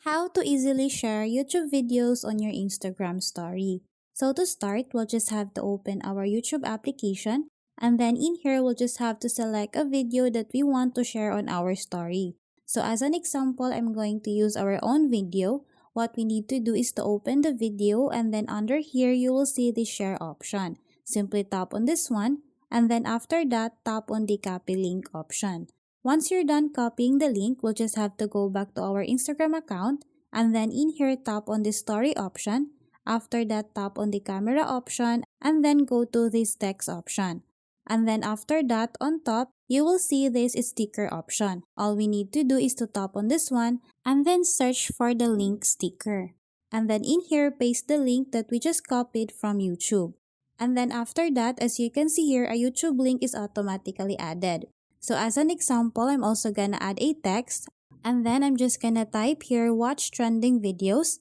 How to easily share YouTube videos on your Instagram story. So to start, we'll just have to open our YouTube application, and then in here we'll just have to select a video that we want to share on our story. So as an example, I'm going to use our own video. What we need to do is to open the video, and then under here you will see the share option. Simply tap on this one, and then after that tap on the copy link option. Once you're done copying the link, we'll just have to go back to our Instagram account, and then in here tap on the story option. After that, tap on the camera option, and then go to this text option. And then after that, on top, you will see this sticker option. All we need to do is to tap on this one and then search for the link sticker. And then in here, paste the link that we just copied from YouTube. And then after that, as you can see here, a YouTube link is automatically added. So as an example, I'm also gonna add a text, and then I'm just gonna type here watch trending videos.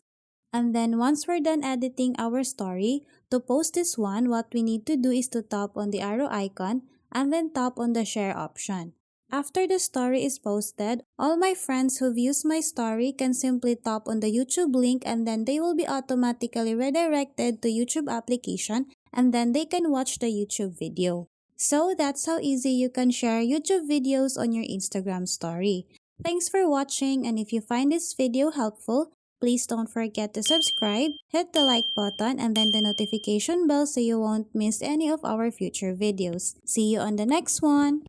And then once we're done editing our story, to post this one, what we need to do is to tap on the arrow icon and then tap on the share option. After the story is posted, all my friends who views my story can simply tap on the YouTube link, and then they will be automatically redirected to YouTube application, and then they can watch the YouTube video. So that's how easy you can share YouTube videos on your Instagram story. Thanks for watching, and if you find this video helpful, please don't forget to subscribe, hit the like button, and then the notification bell so you won't miss any of our future videos. See you on the next one!